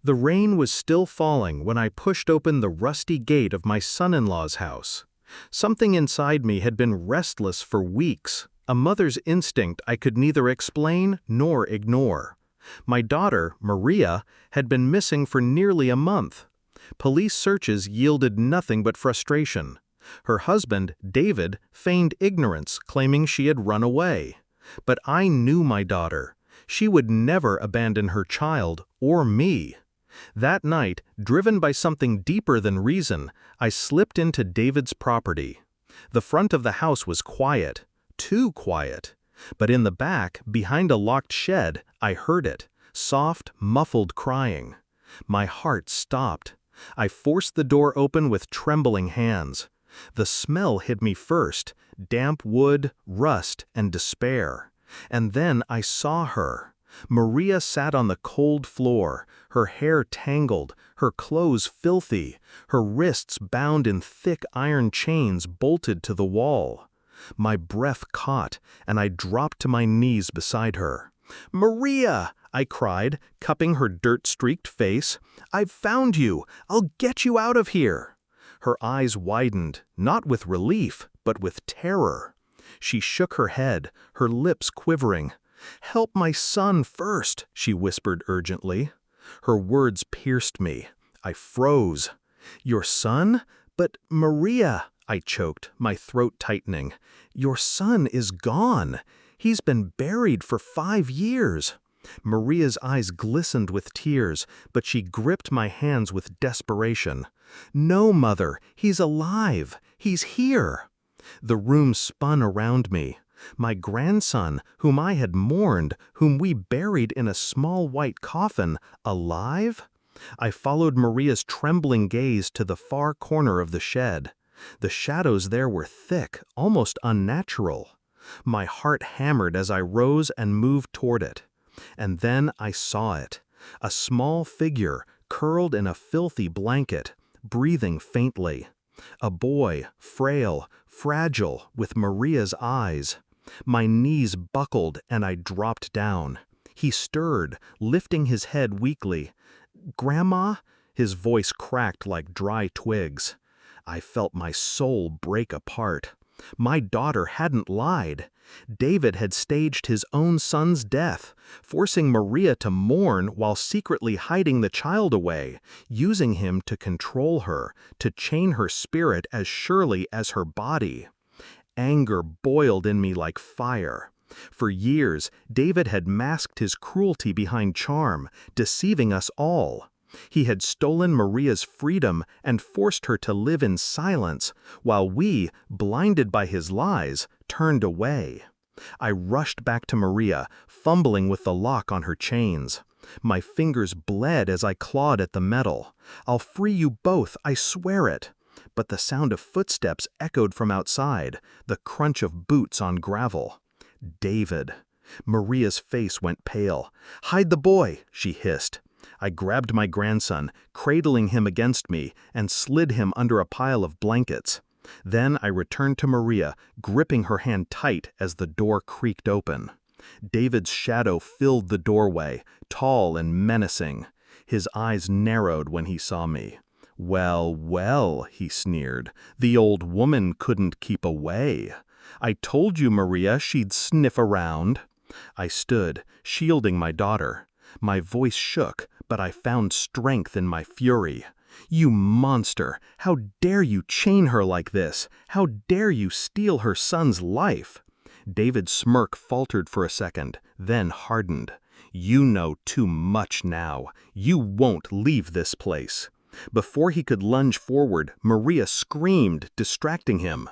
The rain was still falling when I pushed open the rusty gate of my son-in-law's house. Something inside me had been restless for weeks, a mother's instinct I could neither explain nor ignore. My daughter, Maria, had been missing for nearly a month. Police searches yielded nothing but frustration. Her husband, David, feigned ignorance, claiming she had run away. But I knew my daughter. She would never abandon her child or me. That night, driven by something deeper than reason, I slipped into David's property. The front of the house was quiet, too quiet. But in the back, behind a locked shed, I heard it, soft, muffled crying. My heart stopped. I forced the door open with trembling hands. The smell hit me first, damp wood, rust, and despair. And then I saw her. Maria sat on the cold floor, her hair tangled, her clothes filthy, her wrists bound in thick iron chains bolted to the wall. My breath caught, and I dropped to my knees beside her. "Maria!" I cried, cupping her dirt-streaked face. "I've found you! I'll get you out of here!" Her eyes widened, not with relief, but with terror. She shook her head, her lips quivering. "Help my son first," she whispered urgently. Her words pierced me. I froze. "Your son? But Maria," I choked, my throat tightening. "Your son is gone. He's been buried for 5 years." Maria's eyes glistened with tears, but she gripped my hands with desperation. "No, Mother, he's alive. He's here." The room spun around me. My grandson, whom I had mourned, whom we buried in a small white coffin, alive? I followed Maria's trembling gaze to the far corner of the shed. The shadows there were thick, almost unnatural. My heart hammered as I rose and moved toward it. And then I saw it. A small figure, curled in a filthy blanket, breathing faintly. A boy, frail, fragile, with Maria's eyes. My knees buckled and I dropped down. He stirred, lifting his head weakly. "Grandma?" His voice cracked like dry twigs. I felt my soul break apart. My daughter hadn't lied. David had staged his own son's death, forcing Maria to mourn while secretly hiding the child away, using him to control her, to chain her spirit as surely as her body. Anger boiled in me like fire. For years, David had masked his cruelty behind charm, deceiving us all. He had stolen Maria's freedom and forced her to live in silence, while we, blinded by his lies, turned away. I rushed back to Maria, fumbling with the lock on her chains. My fingers bled as I clawed at the metal. "I'll free you both, I swear it." But the sound of footsteps echoed from outside, the crunch of boots on gravel. David. Maria's face went pale. "Hide the boy," she hissed. I grabbed my grandson, cradling him against me, and slid him under a pile of blankets. Then I returned to Maria, gripping her hand tight as the door creaked open. David's shadow filled the doorway, tall and menacing. His eyes narrowed when he saw me. "Well, well," he sneered, "the old woman couldn't keep away. I told you, Maria, she'd sniff around." I stood, shielding my daughter. My voice shook, but I found strength in my fury. "You monster! How dare you chain her like this? How dare you steal her son's life?" David's smirk faltered for a second, then hardened. "You know too much now. You won't leave this place." Before he could lunge forward, Maria screamed, distracting him.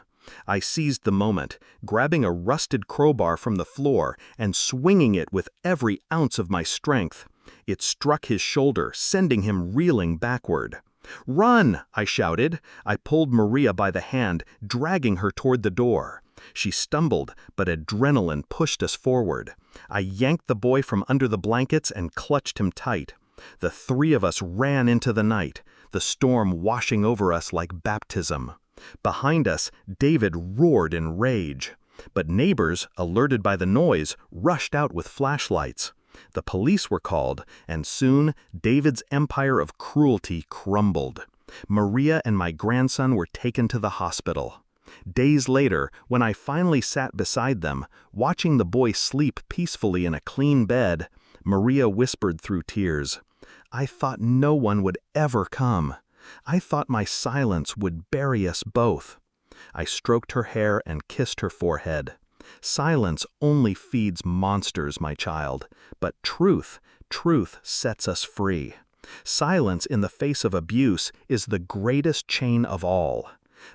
I seized the moment, grabbing a rusted crowbar from the floor and swinging it with every ounce of my strength. It struck his shoulder, sending him reeling backward. "Run!" I shouted. I pulled Maria by the hand, dragging her toward the door. She stumbled, but adrenaline pushed us forward. I yanked the boy from under the blankets and clutched him tight. The 3 of us ran into the night, the storm washing over us like baptism. Behind us, David roared in rage. But neighbors, alerted by the noise, rushed out with flashlights. The police were called, and soon David's empire of cruelty crumbled. Maria and my grandson were taken to the hospital. Days later, when I finally sat beside them, watching the boy sleep peacefully in a clean bed, Maria whispered through tears, "I thought no one would ever come. I thought my silence would bury us both." I stroked her hair and kissed her forehead. "Silence only feeds monsters, my child, but truth sets us free. Silence in the face of abuse is the greatest chain of all.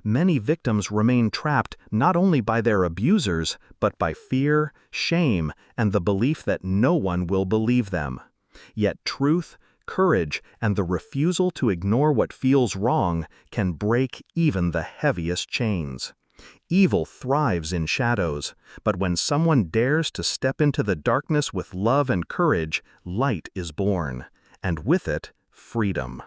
Many victims remain trapped not only by their abusers, but by fear, shame, and the belief that no one will believe them. Yet truth, courage, and the refusal to ignore what feels wrong can break even the heaviest chains. Evil thrives in shadows, but when someone dares to step into the darkness with love and courage, light is born, and with it, freedom."